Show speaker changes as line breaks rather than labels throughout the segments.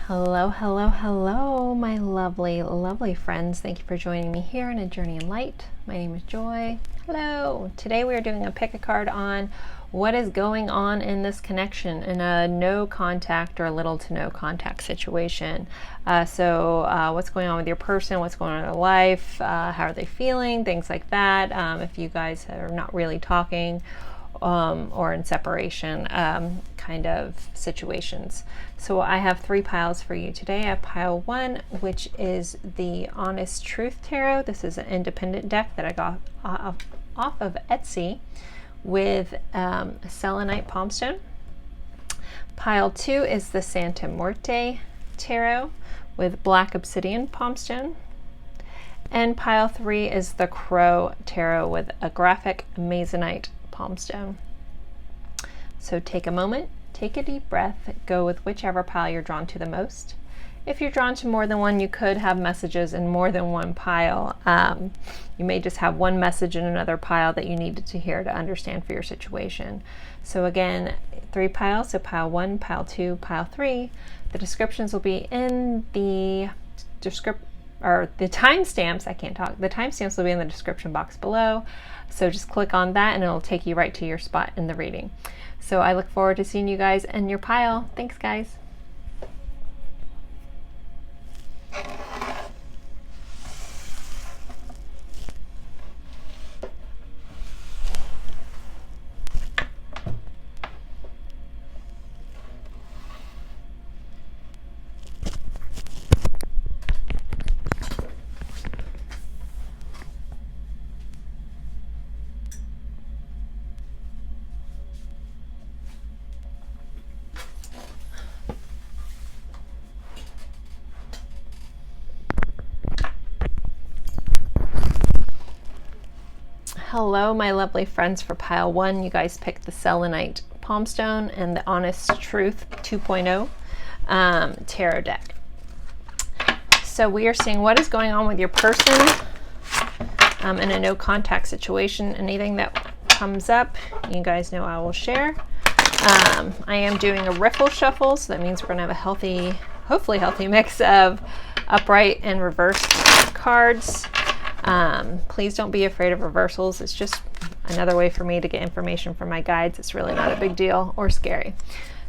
Hello, hello, hello, my lovely, lovely friends. Thank you for joining me here on A Journey in Light. My name is Joy. Hello. Today we are doing a pick a card on what is going on in this connection in a no contact or little to no contact situation. What's going on with your person? What's going on in their life? How are they feeling? Things like that. If you guys are not really talking, or in separation kind of situations. So I have 3 piles for you today. I have pile 1, which is the Honest Truth Tarot. This is an independent deck that I got off of Etsy with selenite palmstone. Pile 2 is the Santa Muerte Tarot with black obsidian palmstone. And pile 3 is the Crow Tarot with a graphic amazonite palmstone. So take a moment, take a deep breath, go with whichever pile you're drawn to the most. If you're drawn to more than one, you could have messages in more than one pile. You may just have one message in another pile that you needed to hear to understand for your situation. So again, 3 piles, so pile 1, pile 2, pile 3. The descriptions will be in the the timestamps, I can't talk, the timestamps will be in the description box below. So just click on that and it'll take you right to your spot in the reading. So I look forward to seeing you guys in your pile. Thanks, guys. Hello, my lovely friends. For pile 1, you guys picked the selenite palmstone and the Honest Truth 2.0 tarot deck. So we are seeing what is going on with your person in a no contact situation. Anything that comes up, you guys know I will share. I am doing a riffle shuffle, so that means we're gonna have a healthy, hopefully healthy mix of upright and reversed cards. Please don't be afraid of reversals. It's just another way for me to get information from my guides. It's really not a big deal or scary.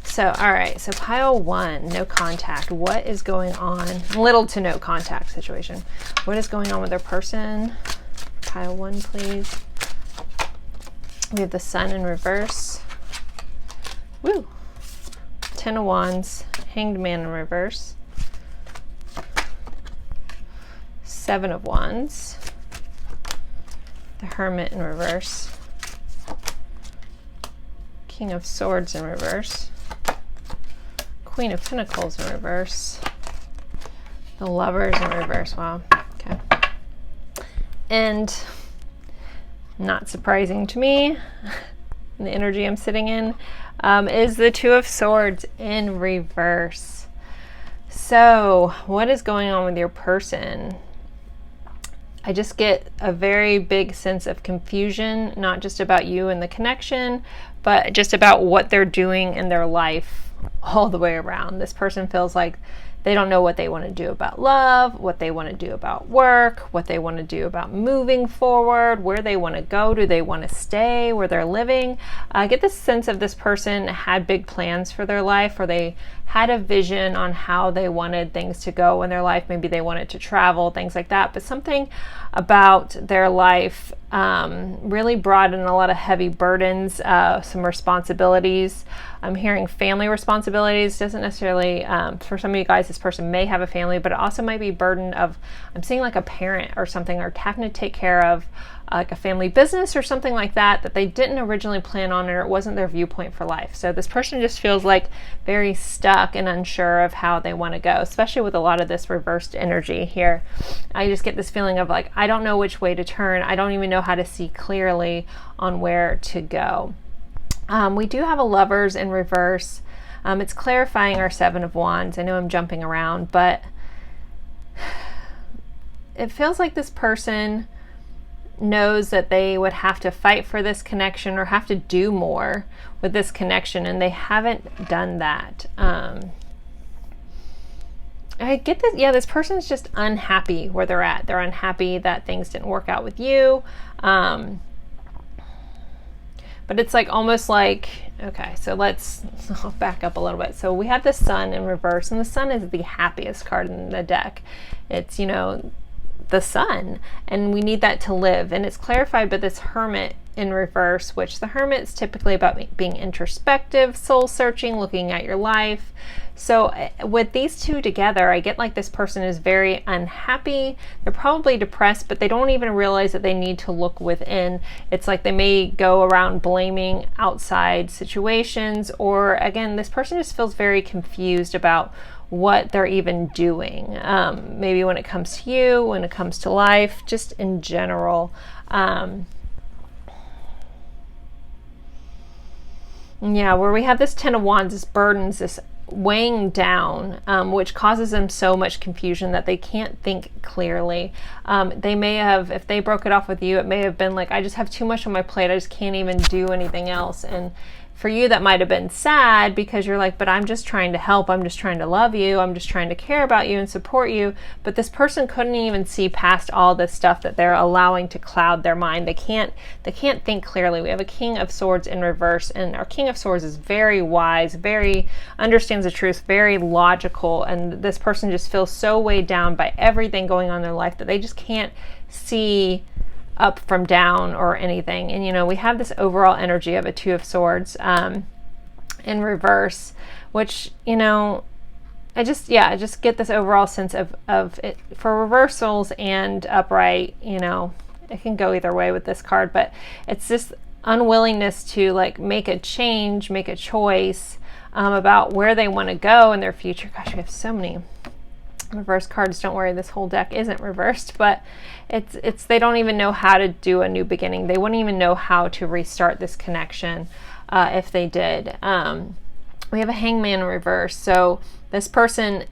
So, all right, so pile 1, no contact. What is going on? Little to no contact situation. What is going on with their person? Pile 1, please. We have the Sun in reverse. Woo! 10 of Wands, Hanged Man in reverse. 7 of Wands, the Hermit in reverse, King of Swords in reverse, Queen of Pentacles in reverse, the Lovers in reverse. Wow, okay. And not surprising to me, the energy I'm sitting in, is the Two of Swords in reverse. So what is going on with your person? I just get a very big sense of confusion, not just about you and the connection, but just about what they're doing in their life all the way around. This person feels like they don't know what they want to do about love, what they want to do about work, what they want to do about moving forward, where they want to go. Do they want to stay where they're living? I get this sense of this person had big plans for their life, or they had a vision on how they wanted things to go in their life. Maybe they wanted to travel, things like that. But something about their life really brought in a lot of heavy burdens, some responsibilities. I'm hearing family responsibilities. Doesn't necessarily, for some of you guys, this person may have a family, but it also might be burden of, I'm seeing like a parent or something, or having to take care of like a family business or something like that they didn't originally plan on, or it wasn't their viewpoint for life. So this person just feels like very stuck and unsure of how they want to go, especially with a lot of this reversed energy here. I just get this feeling of like, I don't know which way to turn. I don't even know how to see clearly on where to go. We do have a Lovers in reverse. It's clarifying our 7 of Wands. I know I'm jumping around, but it feels like this person knows that they would have to fight for this connection or have to do more with this connection, and they haven't done that. I get this. Yeah, this person's just unhappy where they're at. They're unhappy that things didn't work out with you. But it's like almost like, okay, so I'll back up a little bit. So we have the Sun in reverse, and the Sun is the happiest card in the deck. It's, you know, the Sun, and we need that to live. And it's clarified by this Hermit in reverse, which the Hermit is typically about being introspective, soul searching, looking at your life. So with these two together, I get like this person is very unhappy. They're probably depressed, but they don't even realize that they need to look within. It's like they may go around blaming outside situations, or again, this person just feels very confused about what they're even doing. Maybe when it comes to you, when it comes to life, just in general. Yeah, where we have this Ten of Wands, this burdens, this weighing down, which causes them so much confusion that they can't think clearly. They may have, if they broke it off with you, it may have been like, I just have too much on my plate, I just can't even do anything else. And for you, that might have been sad because you're like, but I'm just trying to help, I'm just trying to love you, I'm just trying to care about you and support you. But this person couldn't even see past all this stuff that they're allowing to cloud their mind. They can't think clearly. We have a King of Swords in reverse, and our King of Swords is very wise, very understands the truth, very logical, and this person just feels so weighed down by everything going on in their life that they just can't see up from down or anything. And you know, we have this overall energy of a Two of Swords in reverse, which, you know, I just get this overall sense of it for reversals and upright. You know, it can go either way with this card, but it's this unwillingness to like make a change, make a choice about where they want to go in their future. Gosh, we have so many reverse cards. Don't worry, this whole deck isn't reversed, but it's they don't even know how to do a new beginning. They wouldn't even know how to restart this connection if they did. We have a Hangman in reverse, so this person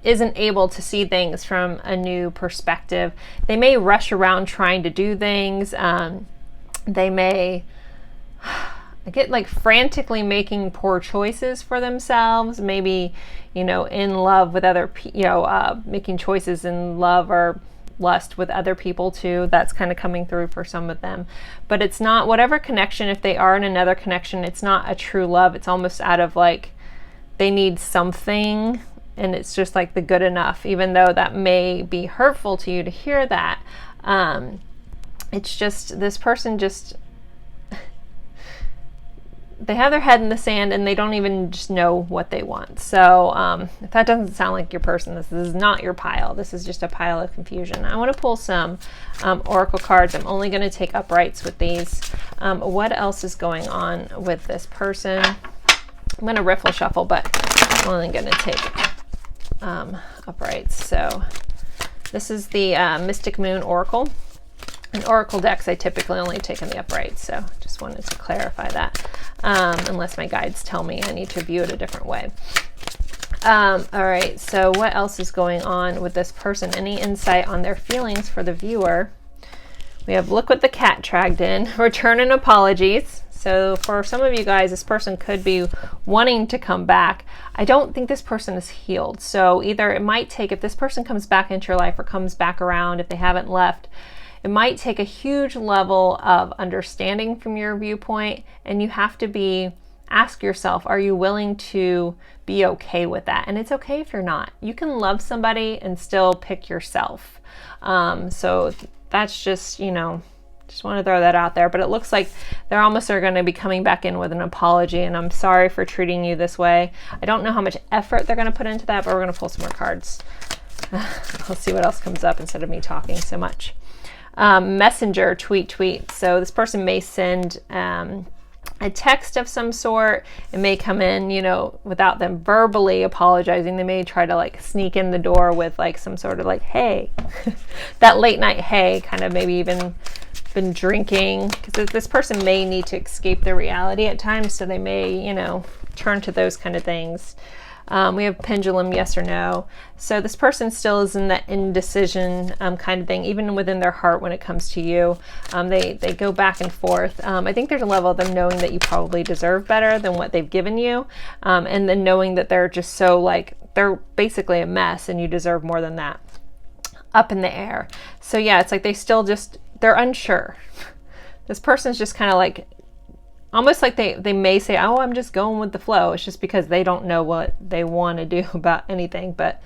isn't able to see things from a new perspective. They may rush around trying to do things. They may get like frantically making poor choices for themselves, maybe, you know, in love with other people, making choices in love or lust with other people too. That's kind of coming through for some of them. But it's not, whatever connection, if they are in another connection, it's not a true love. It's almost out of like, they need something, and it's just like the good enough, even though that may be hurtful to you to hear that. It's just, this person just, they have their head in the sand and they don't even just know what they want. So if that doesn't sound like your person, this is not your pile. This is just a pile of confusion. I want to pull some oracle cards. I'm only going to take uprights with these. What else is going on with this person? I'm going to riffle shuffle, but I'm only going to take uprights. So this is the Mystic Moon Oracle. In Oracle decks, I typically only take in the uprights, so just wanted to clarify that, unless my guides tell me I need to view it a different way. All right, so what else is going on with this person? Any insight on their feelings for the viewer? We have look what the cat dragged in, return and apologies. So for some of you guys, this person could be wanting to come back. I don't think this person is healed. So either it might take, if this person comes back into your life or comes back around, if they haven't left, it might take a huge level of understanding from your viewpoint, and you have to ask yourself, are you willing to be okay with that? And it's okay if you're not. You can love somebody and still pick yourself. So that's just, you know, just want to throw that out there. But it looks like they're almost are going to be coming back in with an apology, and I'm sorry for treating you this way. I don't know how much effort they're going to put into that, but we're going to pull some more cards. Let's see what else comes up instead of me talking so much. Messenger, tweet. So this person may send a text of some sort. It may come in, you know, without them verbally apologizing. They may try to like sneak in the door with like some sort of like, hey, that late night, hey, kind of maybe even been drinking, because this person may need to escape their reality at times. So they may, you know, turn to those kind of things. We have pendulum, yes or no. So this person still is in that indecision kind of thing, even within their heart when it comes to you. They go back and forth. I think there's a level of them knowing that you probably deserve better than what they've given you, and then knowing that they're just so like they're basically a mess and you deserve more than that. Up in the air. So yeah, it's like they still just, they're unsure. This person's just kind of like, almost like they may say, oh, I'm just going with the flow. It's just because they don't know what they want to do about anything. But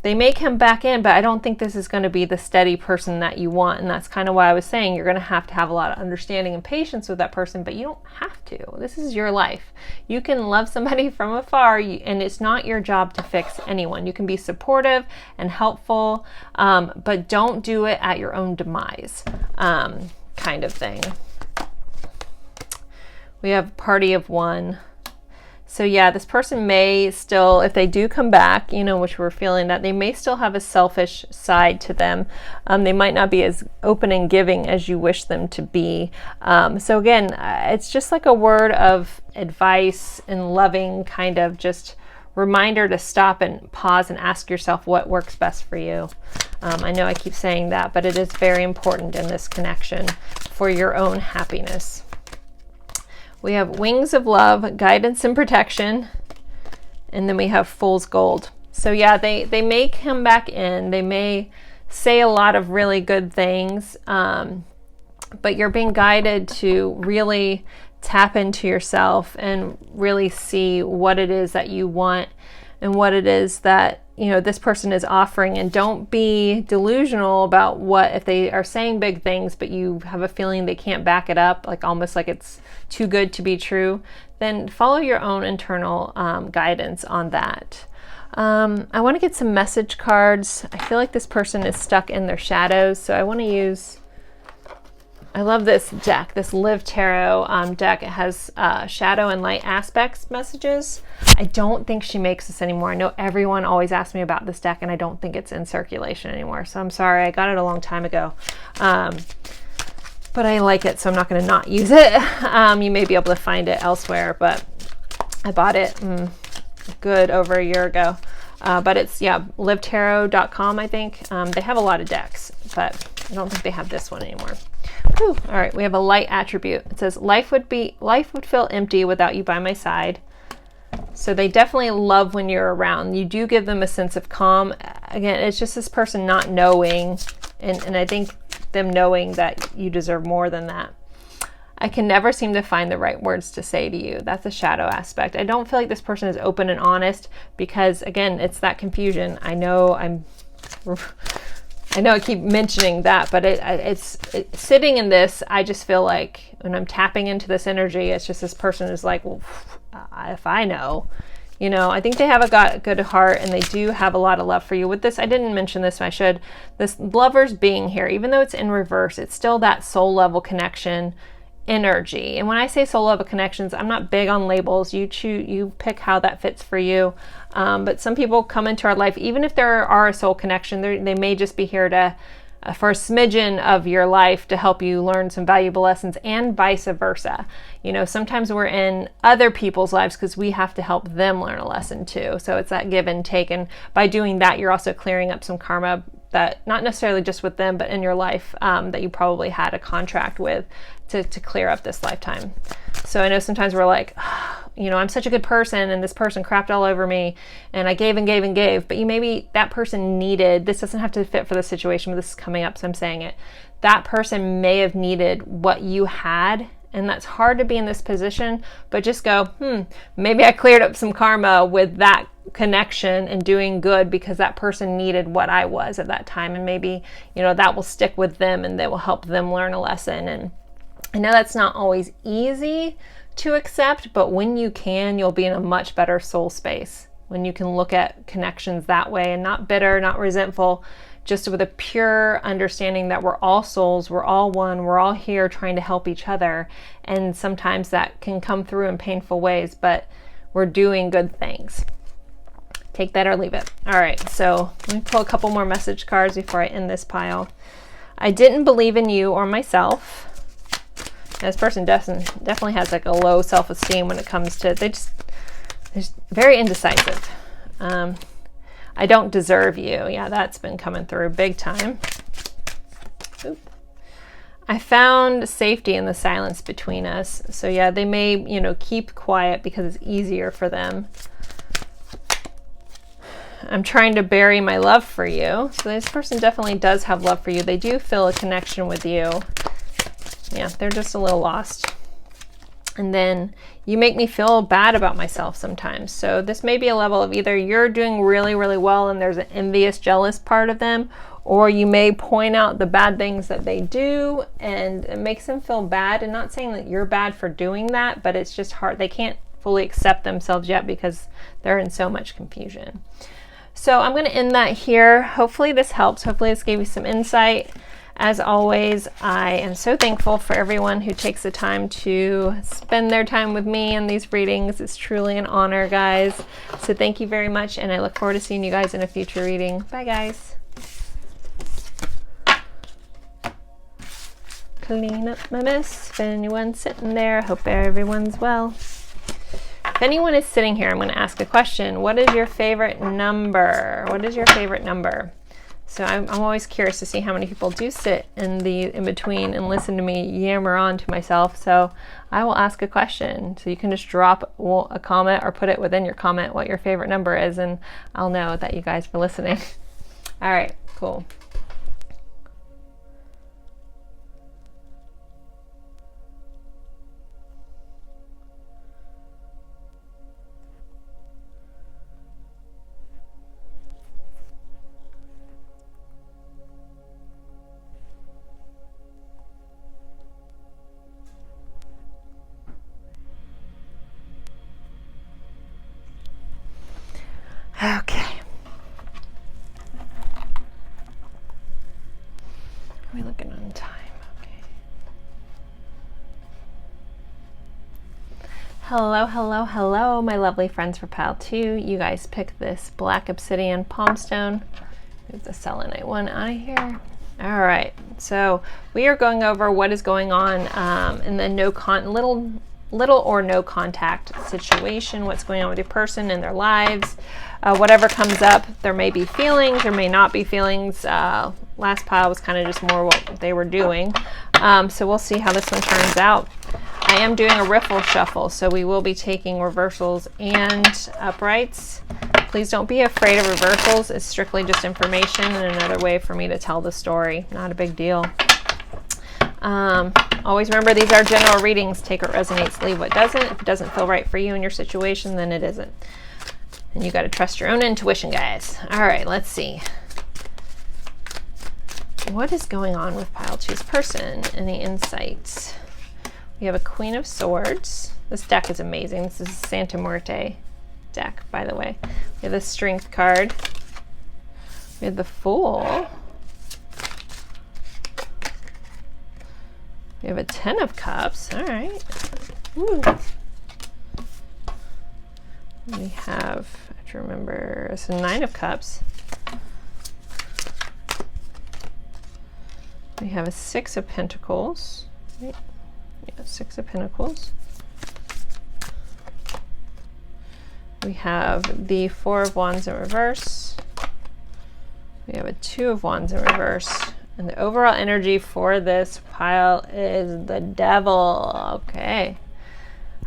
they may come back in, but I don't think this is going to be the steady person that you want. And that's kind of why I was saying you're going to have a lot of understanding and patience with that person, but you don't have to. This is your life. You can love somebody from afar, and it's not your job to fix anyone. You can be supportive and helpful, but don't do it at your own demise, kind of thing. We have party of one. So yeah, this person may still, if they do come back, you know, which we're feeling that, they may still have a selfish side to them. They might not be as open and giving as you wish them to be. So again, it's just like a word of advice and loving kind of just reminder to stop and pause and ask yourself what works best for you. I know I keep saying that, but it is very important in this connection for your own happiness. We have wings of love, guidance and protection, and then we have fool's gold. So yeah, they may come back in, they may say a lot of really good things, but you're being guided to really tap into yourself and really see what it is that you want and what it is that, you know, this person is offering. And don't be delusional about what, if they are saying big things but you have a feeling they can't back it up, like almost like it's too good to be true, then follow your own internal guidance on that. I want to get some message cards. I feel like this person is stuck in their shadows, so I want to use, I love this deck, this Live Tarot deck. It has shadow and light aspects messages. I don't think she makes this anymore. I know everyone always asks me about this deck, and I don't think it's in circulation anymore. So I'm sorry, I got it a long time ago. But I like it, so I'm not going to not use it. You may be able to find it elsewhere, but I bought it good over a year ago. But it's, yeah, livetarot.com, I think. They have a lot of decks, but I don't think they have this one anymore. Whew. All right, we have a light attribute. It says, life would feel empty without you by my side. So they definitely love when you're around. You do give them a sense of calm. Again, it's just this person not knowing, and I think them knowing that you deserve more than that. I can never seem to find the right words to say to you. That's a shadow aspect. I don't feel like this person is open and honest because, again, it's that confusion. I know I keep mentioning that, but it's sitting in this. I just feel like when I'm tapping into this energy, it's just this person is like, well, if I know, you know, I think they have a good heart and they do have a lot of love for you. With this, I didn't mention this, I should. This Lovers being here, even though it's in reverse, it's still that soul level connection energy. And when I say soul level connections, I'm not big on labels. You pick how that fits for you. But some people come into our life, even if there are a soul connection, they may just be here to for a smidgen of your life to help you learn some valuable lessons, and vice versa. You know, sometimes we're in other people's lives because we have to help them learn a lesson too. So it's that give and take. And by doing that, you're also clearing up some karma that, not necessarily just with them, but in your life, that you probably had a contract with to clear up this lifetime. So I know sometimes we're like, you know, I'm such a good person and this person crapped all over me and I gave and gave and gave, but maybe that person needed, this doesn't have to fit for the situation, but this is coming up, so I'm saying it. That person may have needed what you had, and that's hard to be in this position, but just go, maybe I cleared up some karma with that connection and doing good because that person needed what I was at that time, and maybe, you know, that will stick with them and that will help them learn a lesson. And I know that's not always easy to accept, but when you can, you'll be in a much better soul space when you can look at connections that way and not bitter, not resentful, just with a pure understanding that we're all souls, we're all one, we're all here trying to help each other. And sometimes that can come through in painful ways, but we're doing good things. Take that or leave it. All right, so let me pull a couple more message cards before I end this pile. I didn't believe in you or myself. This person definitely has like a low self-esteem when it comes to, they're very indecisive. I don't deserve you. Yeah, that's been coming through big time. Oop. I found safety in the silence between us. So yeah, they may, you know, keep quiet because it's easier for them. I'm trying to bury my love for you. So this person definitely does have love for you. They do feel a connection with you. Yeah, they're just a little lost. And then you make me feel bad about myself sometimes. So this may be a level of either you're doing really, really well and there's an envious, jealous part of them, or you may point out the bad things that they do and it makes them feel bad. And not saying that you're bad for doing that, but it's just hard. They can't fully accept themselves yet because they're in so much confusion. So I'm going to end that here. Hopefully this helps. Hopefully this gave you some insight. As always, I am so thankful for everyone who takes the time to spend their time with me in these readings. It's truly an honor, guys. So thank you very much, and I look forward to seeing you guys in a future reading. Bye, guys. Clean up my mess. If anyone's sitting there, I hope everyone's well. If anyone is sitting here, I'm going to ask a question. What is your favorite number? What is your favorite number? So I'm always curious to see how many people do sit in between and listen to me yammer on to myself. So I will ask a question. So you can just drop a comment or put it within your comment what your favorite number is, and I'll know that you guys were listening. All right, cool. Okay. We're looking on time. Okay. Hello, hello, hello, my lovely friends for pile 2. You guys picked this black obsidian palmstone. Move the selenite one out of here. All right. So we are going over what is going on in the little or no contact situation, what's going on with your person in their lives. Whatever comes up, there may be feelings, there may not be feelings. Last pile was kind of just more what they were doing. So we'll see how this one turns out. I am doing a riffle shuffle, so we will be taking reversals and uprights. Please don't be afraid of reversals. It's strictly just information and another way for me to tell the story. Not a big deal. Always remember, these are general readings. Take what resonates, leave what doesn't. If it doesn't feel right for you in your situation, then it isn't. And you got to trust your own intuition, guys. All right, let's see. What is going on with pile 2's person? Any insights? We have a Queen of Swords. This deck is amazing. This is a Santa Muerte deck, by the way. We have the Strength card. We have the Fool. We have a 10 of Cups. All right. Ooh. We have, I have to remember, it's a 9 of Cups. We have a 6 of Pentacles. Right. Yeah, 6 of Pentacles. We have the 4 of Wands in reverse. We have a 2 of Wands in reverse. And the overall energy for this pile is the Devil. Okay.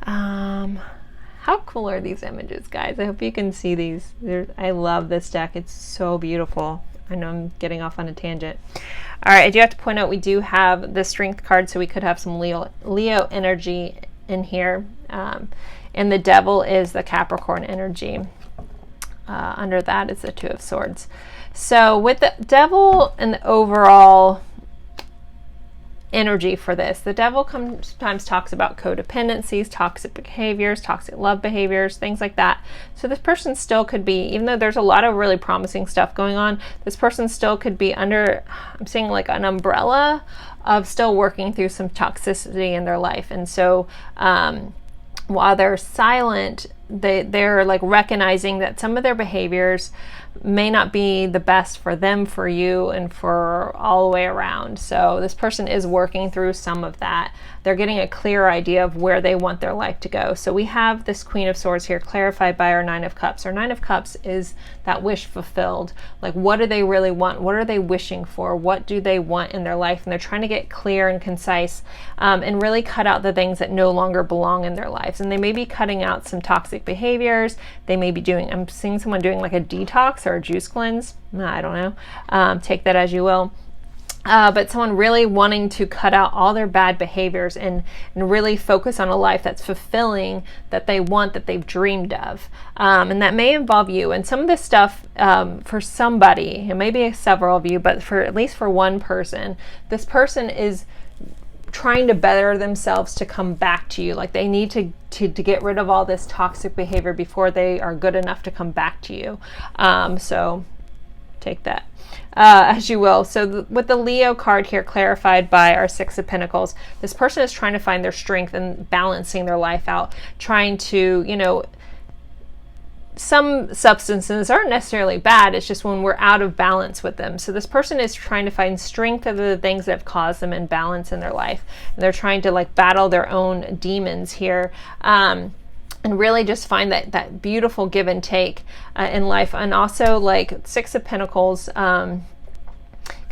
How cool are these images, guys? I hope you can see these. I love this deck. It's so beautiful. I know I'm getting off on a tangent. All right, I do have to point out we do have the Strength card, so we could have some Leo energy in here. And the Devil is the Capricorn energy. Under that is the 2 of Swords. So with the Devil and the overall energy for this, the Devil sometimes talks about codependencies, toxic behaviors, toxic love behaviors, things like that. So this person still could be, even though there's a lot of really promising stuff going on, this person still could be under, I'm seeing like an umbrella of still working through some toxicity in their life. And so while they're silent, they're like recognizing that some of their behaviors may not be the best for them, for you, and for all the way around. So this person is working through some of that. They're getting a clear idea of where they want their life to go. So we have this Queen of Swords here clarified by our 9 of Cups. Our 9 of Cups is that wish fulfilled. Like, what do they really want? What are they wishing for? What do they want in their life? And they're trying to get clear and concise and really cut out the things that no longer belong in their lives. And they may be cutting out some toxic behaviors. they may be doing. I'm seeing someone doing like a detox or a juice cleanse. I don't know. Take that as you will. But someone really wanting to cut out all their bad behaviors and really focus on a life that's fulfilling, that they want, that they've dreamed of. And that may involve you. And some of this stuff, for somebody, it may be several of you, but for at least for one person, this person is trying to better themselves to come back to you. Like they need to get rid of all this toxic behavior before they are good enough to come back to you. So take that as you will. So with the Leo card here clarified by our Six of Pentacles, this person is trying to find their strength and balancing their life out, trying to, you know, some substances aren't necessarily bad. It's just when we're out of balance with them. So this person is trying to find strength of the things that have caused them imbalance in their life. And they're trying to like battle their own demons here. And really just find that beautiful give and take in life. And also like Six of Pentacles can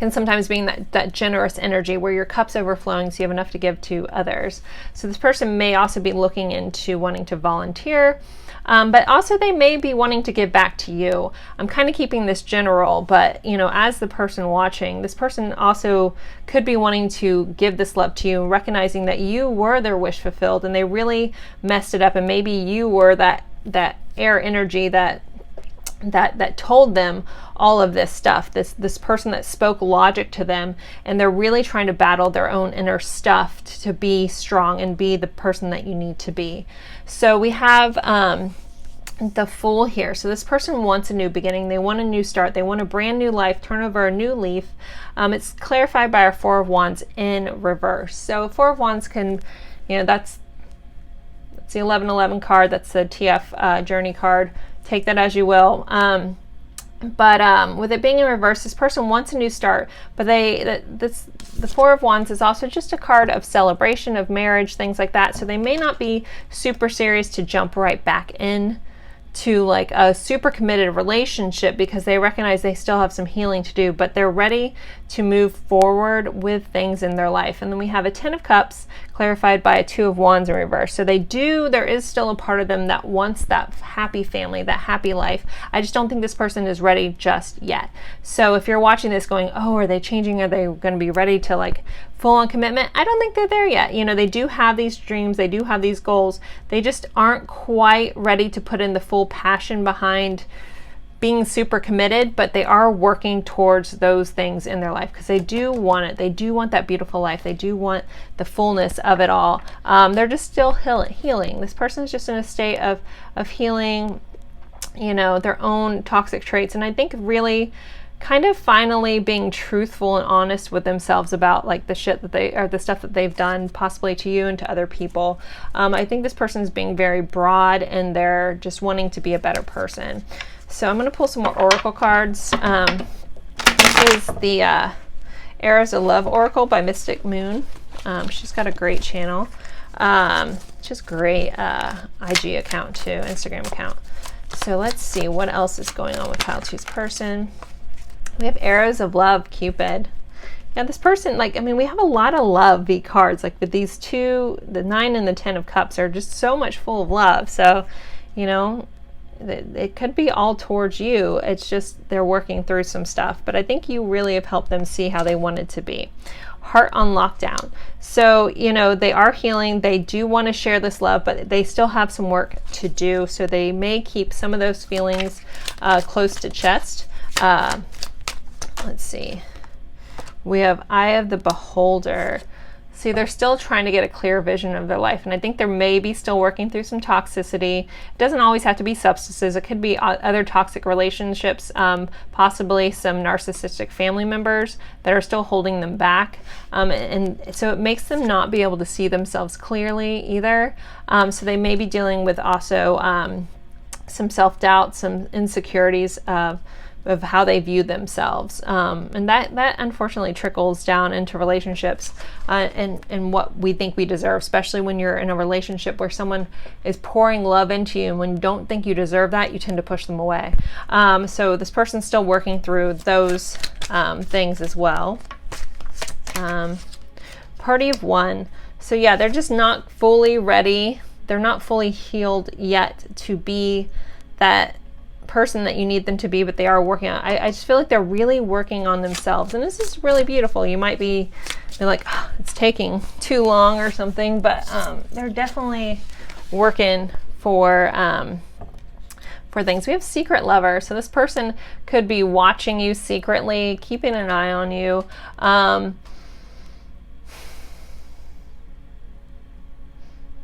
sometimes be that generous energy where your cup's overflowing so you have enough to give to others. So this person may also be looking into wanting to volunteer, but also they may be wanting to give back to you. I'm kind of keeping this general, but you know, as the person watching, this person also could be wanting to give this love to you, recognizing that you were their wish fulfilled and they really messed it up, and maybe you were that air energy that told them all of this stuff, this person that spoke logic to them, and they're really trying to battle their own inner stuff to be strong and be the person that you need to be. So we have the Fool here. So this person wants a new beginning. They want a new start. They want a brand new life, turn over a new leaf. It's clarified by our Four of Wands in reverse. So Four of Wands can, you know, that's the 1111 card. That's the TF journey card. Take that as you will. But with it being in reverse, this person wants a new start, but the Four of Wands is also just a card of celebration, of marriage, things like that. So they may not be super serious to jump right back in to like a super committed relationship because they recognize they still have some healing to do, but they're ready to move forward with things in their life. And then we have a Ten of Cups clarified by a Two of Wands in reverse. So there is still a part of them that wants that happy family, that happy life. I just don't think this person is ready just yet. So if you're watching this going, oh, are they changing? Are they going to be ready to like full on commitment? I don't think they're there yet. You know, they do have these dreams. They do have these goals. They just aren't quite ready to put in the full passion behind being super committed, but they are working towards those things in their life because they do want it. They do want that beautiful life. They do want the fullness of it all. They're just still healing. This person is just in a state of healing, you know, their own toxic traits. And I think really kind of finally being truthful and honest with themselves about like the shit that the stuff that they've done possibly to you and to other people. I think this person is being very broad and they're just wanting to be a better person. So I'm going to pull some more Oracle cards. This is the Arrows of Love Oracle by Mystic Moon. She's got a great channel. Just great IG account too, Instagram account. So let's see what else is going on with Pile 2's person. We have Arrows of Love, Cupid. Yeah, this person, like, I mean, we have a lot of love-y cards. Like with these two, the 9 and the 10 of Cups are just so much full of love. So, you know, it could be all towards you. It's just they're working through some stuff. But I think you really have helped them see how they want it to be. Heart on lockdown. So, you know, they are healing. They do want to share this love, but they still have some work to do. So they may keep some of those feelings close to chest. Let's see. We have Eye of the Beholder. See, they're still trying to get a clear vision of their life, and I think they're maybe still working through some toxicity. It doesn't always have to be substances. It could be other toxic relationships, possibly some narcissistic family members that are still holding them back. And so it makes them not be able to see themselves clearly either. So they may be dealing with also some self-doubt, some insecurities of how they view themselves. And that unfortunately trickles down into relationships and what we think we deserve, especially when you're in a relationship where someone is pouring love into you, and when you don't think you deserve that, you tend to push them away. So this person's still working through those things as well. Party of One. So yeah, they're just not fully ready. They're not fully healed yet to be that person that you need them to be, but they are working on it. I just feel like they're really working on themselves, and this is really beautiful. You might be like, oh, it's taking too long or something, but they're definitely working for things. We have secret lover, so this person could be watching you secretly, keeping an eye on you.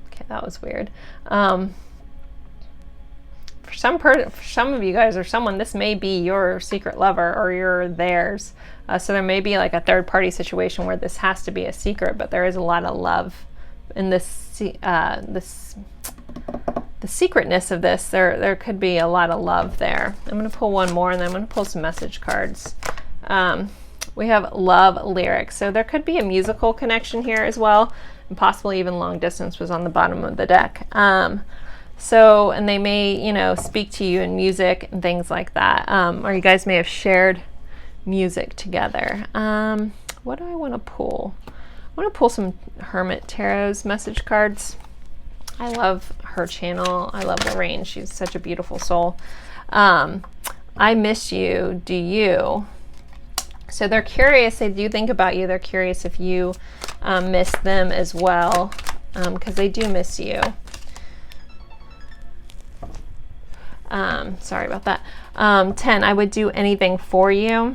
Okay, that was weird. For some of you guys or someone, this may be your secret lover or your theirs. So there may be like a third party situation where this has to be a secret, but there is a lot of love in this. The secretness of this, there could be a lot of love there. I'm going to pull one more, and then I'm going to pull some message cards. We have love lyrics, so there could be a musical connection here as well, and possibly even long distance was on the bottom of the deck. So, and they may, you know, speak to you in music and things like that, or you guys may have shared music together. What do I want to pull? I want to pull some Hermit Tarot's message cards. I love her channel. I love Lorraine. She's such a beautiful soul. I miss you. Do you? So they're curious. They do think about you. They're curious if you miss them as well, because they do miss you. Sorry about that. 10, I would do anything for you.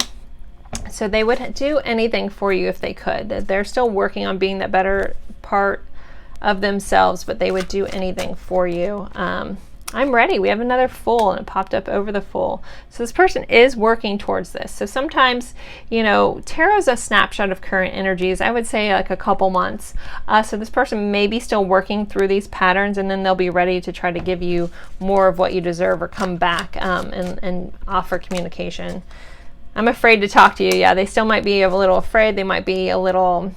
So they would do anything for you if they could. They're still working on being that better part of themselves, but they would do anything for you. I'm ready. We have another full, and it popped up over the full. So this person is working towards this. So sometimes, you know, tarot's a snapshot of current energies. I would say like a couple months. So this person may be still working through these patterns, and then they'll be ready to try to give you more of what you deserve, or come back and offer communication. I'm afraid to talk to you. Yeah, they still might be a little afraid. They might be a little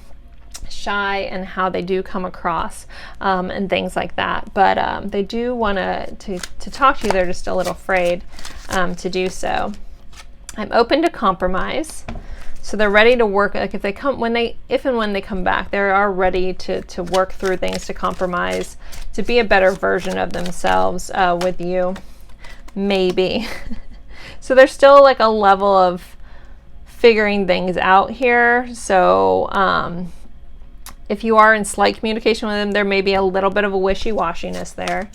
shy in how they do come across, and things like that, but they do want to talk to you. They're just a little afraid to do so. I'm open to compromise, so they're ready to work. Like if and when they come back, they are ready to work through things, to compromise, to be a better version of themselves with you, maybe. So there's still like a level of figuring things out here. So if you are in slight communication with them, there may be a little bit of a wishy-washiness there.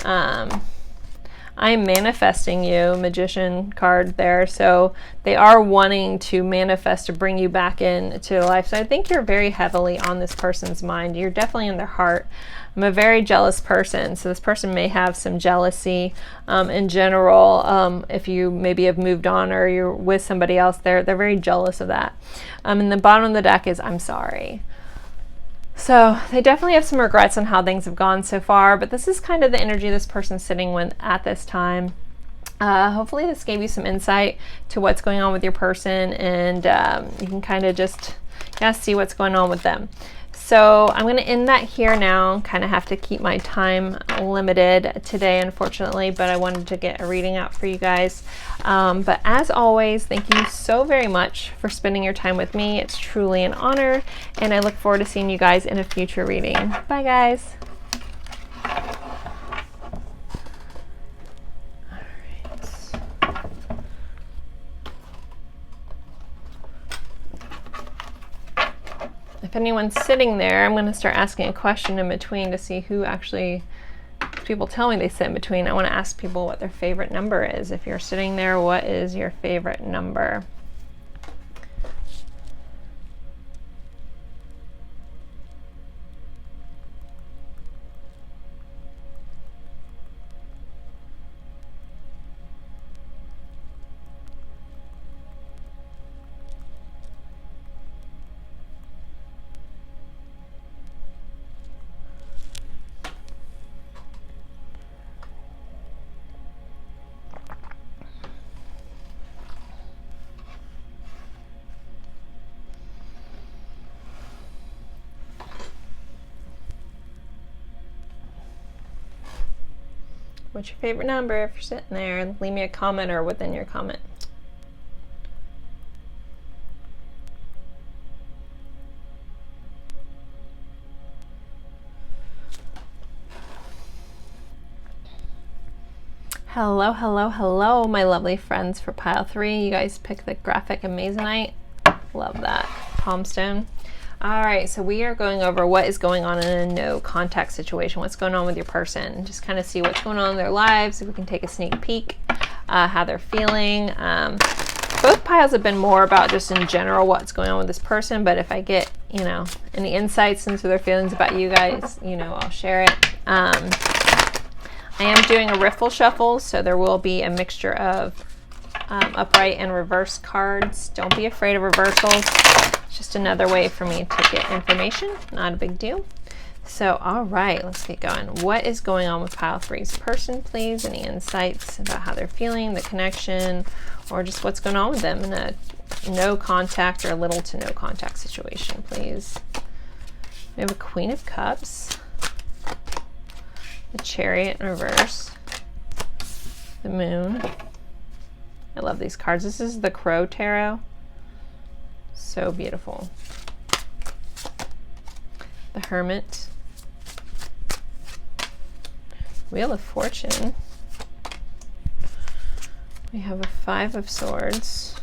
I'm manifesting you, Magician card there. So they are wanting to manifest, to bring you back into life. So I think you're very heavily on this person's mind. You're definitely in their heart. I'm a very jealous person. So this person may have some jealousy in general. If you maybe have moved on or you're with somebody else, they're very jealous of that. And the bottom of the deck is I'm sorry. So they definitely have some regrets on how things have gone so far, but this is kind of the energy this person's sitting with at this time. Hopefully this gave you some insight to what's going on with your person, and you can kind of just see what's going on with them. So I'm going to end that here now. Kind of have to keep my time limited today, unfortunately, but I wanted to get a reading out for you guys. But as always, thank you so very much for spending your time with me. It's truly an honor, and I look forward to seeing you guys in a future reading. Bye, guys. If anyone's sitting there, I'm going to start asking a question in between to see who actually, people tell me they sit in between. I want to ask people what their favorite number is. If you're sitting there, what is your favorite number? What's your favorite number? If you're sitting there, leave me a comment or within your comment. Hello, hello, hello, my lovely friends for pile 3. You guys picked the graphic amazonite. Love that. Palmstone. All right, so we are going over what is going on in a no contact situation. What's going on with your person. Just kind of see what's going on in their lives. If we can take a sneak peek, how they're feeling. Both piles have been more about just in general what's going on with this person, but if I get, you know, any insights into their feelings about you guys, you know, I'll share it. I am doing a riffle shuffle, so there will be a mixture of upright and reverse cards. Don't be afraid of reversals. It's just another way for me to get information. Not a big deal. So, all right, let's get going. What is going on with pile 3's person, please? Any insights about how they're feeling, the connection, or just what's going on with them in a no contact or little to no contact situation, please? We have a Queen of Cups, the Chariot in reverse, the Moon. I love these cards. This is the Crow Tarot. So beautiful. The Hermit, Wheel of Fortune. We have a 5 of Swords,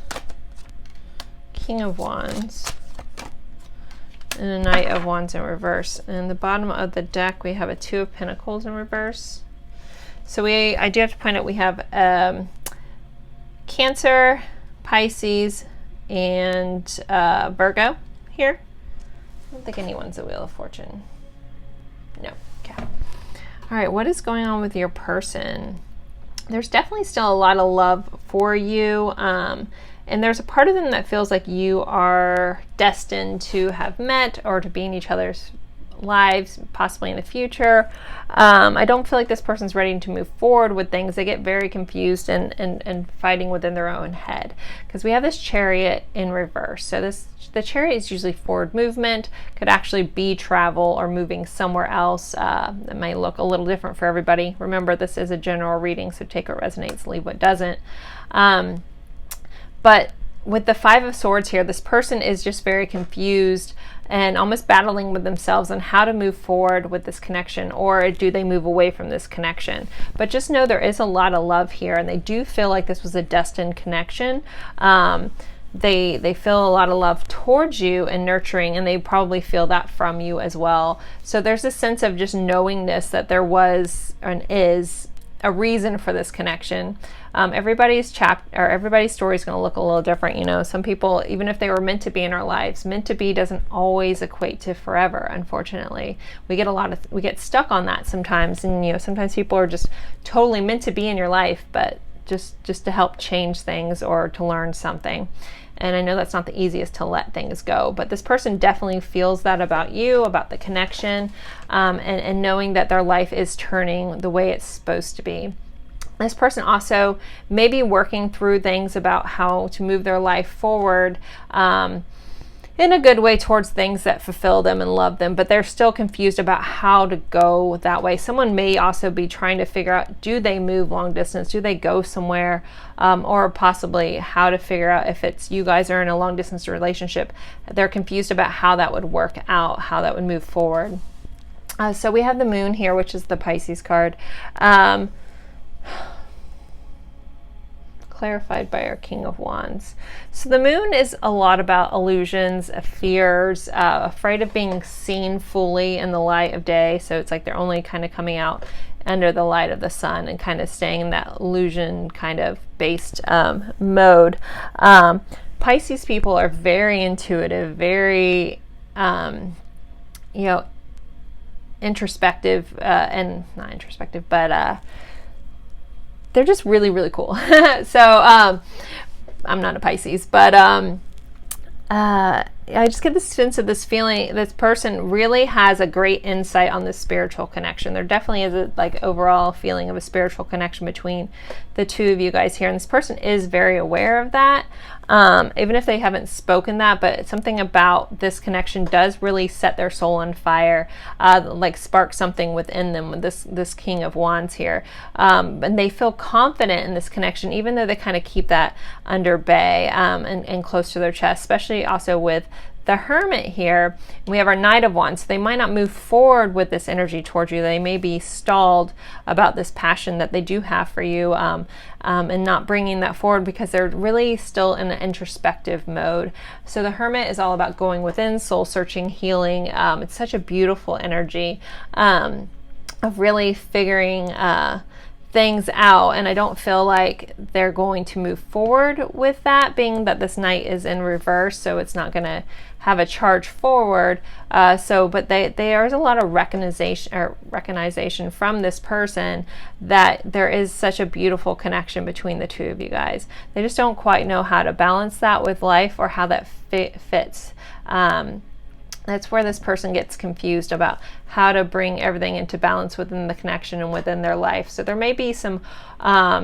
King of Wands, and a Knight of Wands in reverse. And the bottom of the deck, we have a 2 of Pentacles in reverse. So I do have to point out we have Cancer, Pisces, and Virgo here. I don't think anyone's a Wheel of Fortune. No. Okay. All right, what is going on with your person? There's definitely still a lot of love for you. And there's a part of them that feels like you are destined to have met or to be in each other's lives, possibly in the future. I don't feel like this person's ready to move forward with things. They get very confused and fighting within their own head, because we have this Chariot in reverse. So the Chariot is usually forward movement, could actually be travel or moving somewhere else. That might look a little different for everybody. Remember, this is a general reading, so take what resonates, leave what doesn't. But with the 5 of Swords here, this person is just very confused and almost battling with themselves on how to move forward with this connection, or do they move away from this connection. But just know there is a lot of love here, and they do feel like this was a destined connection. They feel a lot of love towards you and nurturing, and they probably feel that from you as well. So there's a sense of just knowingness that there was and is a reason for this connection. Everybody's story is going to look a little different. You know, some people, even if they were meant to be in our lives, meant to be doesn't always equate to forever. Unfortunately, we get stuck on that sometimes, and you know, sometimes people are just totally meant to be in your life, but just to help change things or to learn something. And I know that's not the easiest to let things go, but this person definitely feels that about you, about the connection, and knowing that their life is turning the way it's supposed to be. This person also may be working through things about how to move their life forward in a good way towards things that fulfill them and love them, but they're still confused about how to go that way. Someone may also be trying to figure out, do they move long distance? Do they go somewhere? Or possibly how to figure out if it's you guys are in a long distance relationship. They're confused about how that would work out, how that would move forward. So we have the Moon here, which is the Pisces card. Clarified by our King of Wands. So the Moon is a lot about illusions, fears, afraid of being seen fully in the light of day. So it's like they're only kind of coming out under the light of the sun and kind of staying in that illusion kind of based mode. Pisces people are very intuitive, very introspective, and not introspective, but they're just really, really cool. So I'm not a Pisces, but I just get this sense of this feeling, this person really has a great insight on this spiritual connection. There definitely is a like overall feeling of a spiritual connection between the two of you guys here. And this person is very aware of that, even if they haven't spoken that, but something about this connection does really set their soul on fire, like spark something within them with this King of Wands here. And they feel confident in this connection, even though they kind of keep that under bay and close to their chest, especially also with the Hermit here, we have our Knight of Wands. So they might not move forward with this energy towards you. They may be stalled about this passion that they do have for you, and not bringing that forward because they're really still in an introspective mode. So the Hermit is all about going within, soul searching, healing. It's such a beautiful energy of really figuring things out, and I don't feel like they're going to move forward with that, being that this Knight is in reverse, so it's not going to have a charge forward. But there is a lot of recognition from this person that there is such a beautiful connection between the two of you guys. They just don't quite know how to balance that with life, or how that fits. That's where this person gets confused about how to bring everything into balance within the connection and within their life. So there may be some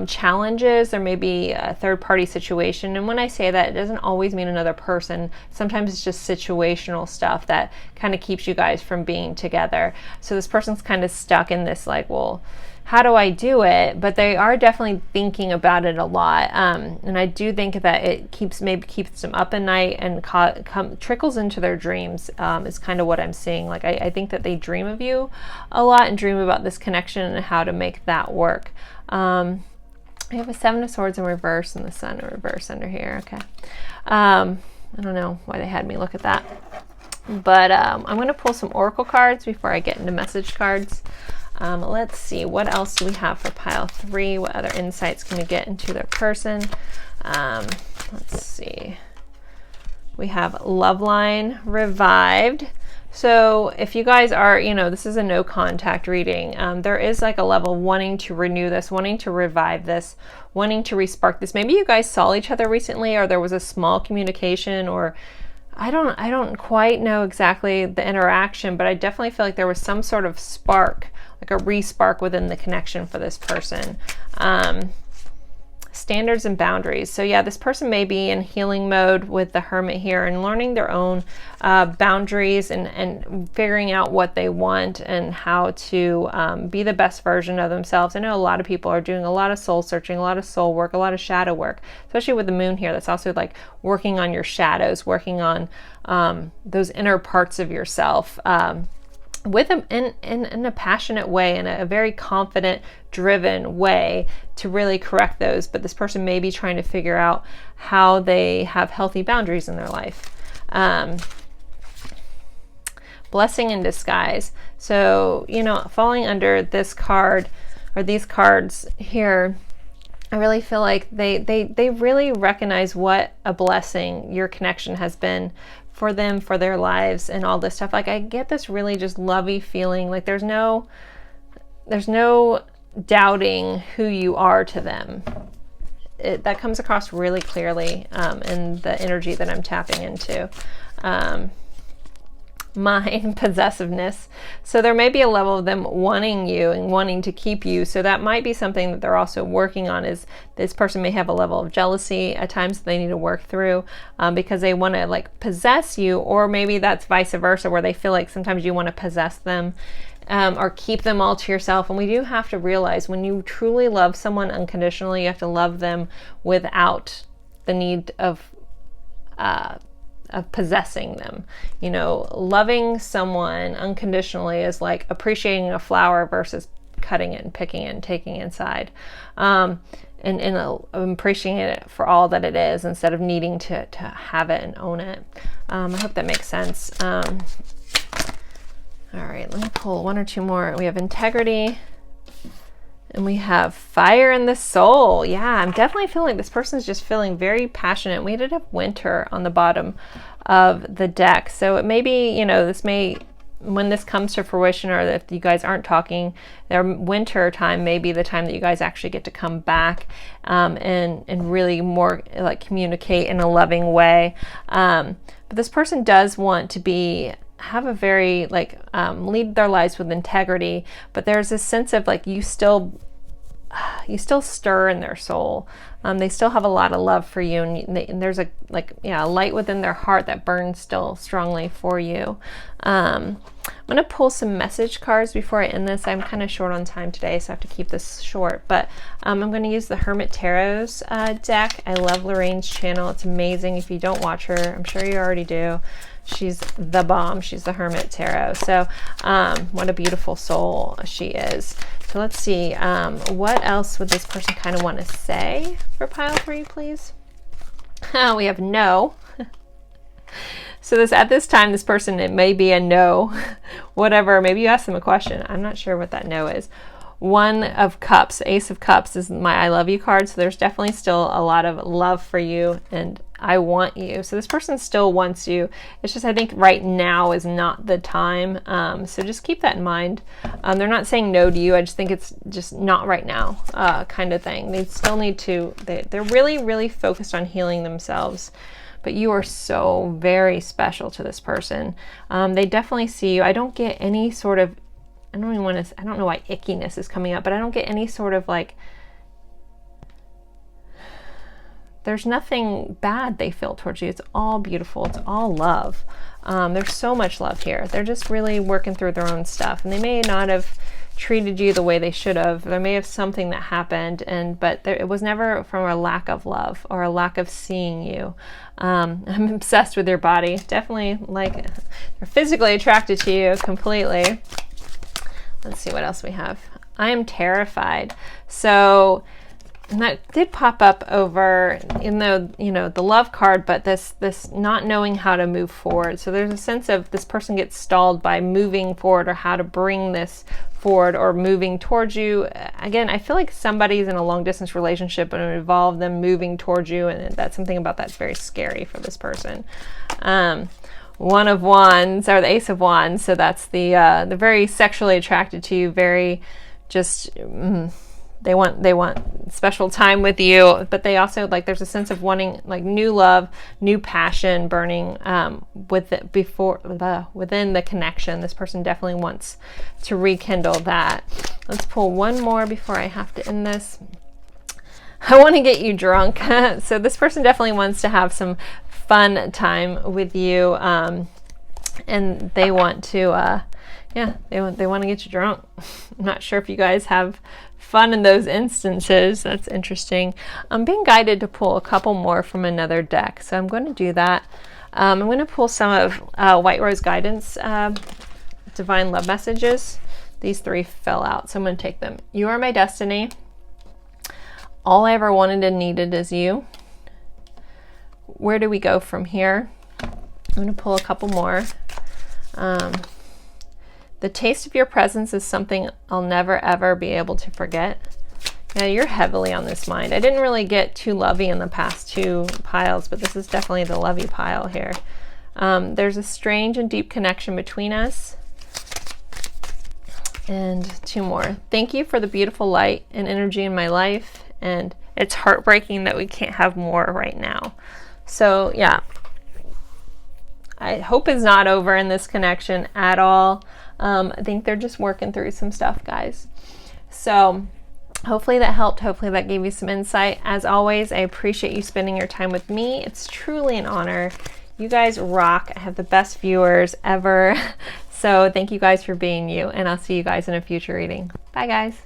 challenges, there may be a third-party situation. And when I say that, it doesn't always mean another person. Sometimes it's just situational stuff that kind of keeps you guys from being together. So this person's kind of stuck in this like, well, how do I do it? But they are definitely thinking about it a lot. And I do think that it keeps them up at night and trickles into their dreams, is kind of what I'm seeing. Like I think that they dream of you a lot and dream about this connection and how to make that work. I have a Seven of Swords in reverse and the Sun in reverse under here. Okay. I don't know why they had me look at that. But I'm going to pull some Oracle cards before I get into message cards. Let's see, what else do we have for pile 3? What other insights can we get into their person? Let's see. We have Love Line Revived. So if you guys are, this is a no contact reading. There is like a level of wanting to renew this, wanting to revive this, wanting to respark this. Maybe you guys saw each other recently, or there was a small communication, or I don't quite know exactly the interaction, but I definitely feel like there was some sort of spark, like a re-spark within the connection for this person. Standards and boundaries. So yeah, this person may be in healing mode with the Hermit here and learning their own boundaries and figuring out what they want and how to be the best version of themselves. I know a lot of people are doing a lot of soul searching, a lot of soul work, a lot of shadow work, especially with the moon here. That's also like working on your shadows, working on those inner parts of yourself. With them in a passionate way, in a very confident, driven way to really correct those. But this person may be trying to figure out how they have healthy boundaries in their life. Blessing in disguise. So, falling under this card or these cards here, I really feel like they really recognize what a blessing your connection has been for them, for their lives, and all this stuff. Like I get this really just lovey feeling, like there's no doubting who you are to them. That comes across really clearly in the energy that I'm tapping into. Mind possessiveness. So there may be a level of them wanting you and wanting to keep you. So that might be something that they're also working on, is this person may have a level of jealousy at times that they need to work through because they want to like possess you, or maybe that's vice versa, where they feel like sometimes you want to possess them or keep them all to yourself. And we do have to realize when you truly love someone unconditionally, you have to love them without the need of possessing them. Loving someone unconditionally is like appreciating a flower versus cutting it and picking it and taking it inside, and appreciating it for all that it is instead of needing to have it and own it. I hope that makes sense. All right, let me pull one or two more. We have integrity. And we have fire in the soul. Yeah, I'm definitely feeling like this person is just feeling very passionate. We did have winter on the bottom of the deck. So it may be, when this comes to fruition, or if you guys aren't talking, their winter time may be the time that you guys actually get to come back and really more like communicate in a loving way. But this person does want to have a very lead their lives with integrity, but there's this sense of like you still stir in their soul. They still have a lot of love for you, and there's a light within their heart that burns still strongly for you. I'm gonna pull some message cards before I end this. I'm kind of short on time today, so I have to keep this short, but I'm gonna use the Hermit Tarot's deck. I love Lorraine's channel. It's amazing. If you don't watch her, I'm sure you already do. She's the bomb. She's the Hermit Tarot. So what a beautiful soul she is. So let's see, what else would this person kind of want to say for pile 3, please? We have no. So at this time, this person, it may be a no, whatever. Maybe you ask them a question. I'm not sure what that no is. 1 of Cups, Ace of Cups is my I love you card. So there's definitely still a lot of love for you and I want you. So this person still wants you. It's just, I think right now is not the time. So just keep that in mind. They're not saying no to you. I just think it's just not right now kind of thing. They still need to, they're really, really focused on healing themselves. But you are so very special to this person. They definitely see you. I don't get any sort of, I don't even want to, I don't know why ickiness is coming up, but I don't get any sort of like, there's nothing bad they feel towards you. It's all beautiful. It's all love. There's so much love here. They're just really working through their own stuff, and they may not have treated you the way they should have. There may have something that happened, but it was never from a lack of love or a lack of seeing you. I'm obsessed with your body. Definitely, like, they're physically attracted to you completely. Let's see what else we have. I am terrified. So, and that did pop up over, even though, you know, the love card, but this not knowing how to move forward. So there's a sense of this person gets stalled by moving forward, or how to bring this forward, or moving towards you. Again, I feel like somebody's in a long distance relationship and it would involve them moving towards you, and that's something about that's very scary for this person. 1 of Wands, or the Ace of Wands. So that's the very sexually attracted to you, very just, they want special time with you, but they also, like, there's a sense of wanting, like, new love, new passion burning within the connection. This person definitely wants to rekindle that. Let's pull 1 more before I have to end this. I want to get you drunk. So this person definitely wants to have some fun time with you, and they want to they want to get you drunk. I'm not sure if you guys have fun in those instances. That's interesting. I'm being guided to pull a couple more from another deck, so I'm going to do that. I'm going to pull some of White Rose Guidance, Divine Love Messages. These 3 fell out, so I'm going to take them. You are my destiny. All I ever wanted and needed is you. Where do we go from here? I'm going to pull a couple more. The taste of your presence is something I'll never ever be able to forget. Yeah, you're heavily on this mind. I didn't really get too lovey in the past 2 piles, but this is definitely the lovey pile here. There's a strange and deep connection between us. And 2 more. Thank you for the beautiful light and energy in my life, and it's heartbreaking that we can't have more right now. So yeah, I hope is not over in this connection at all. I think they're just working through some stuff, guys. So hopefully that helped. Hopefully that gave you some insight. As always, I appreciate you spending your time with me. It's truly an honor. You guys rock. I have the best viewers ever. So thank you guys for being you, and I'll see you guys in a future reading. Bye, guys.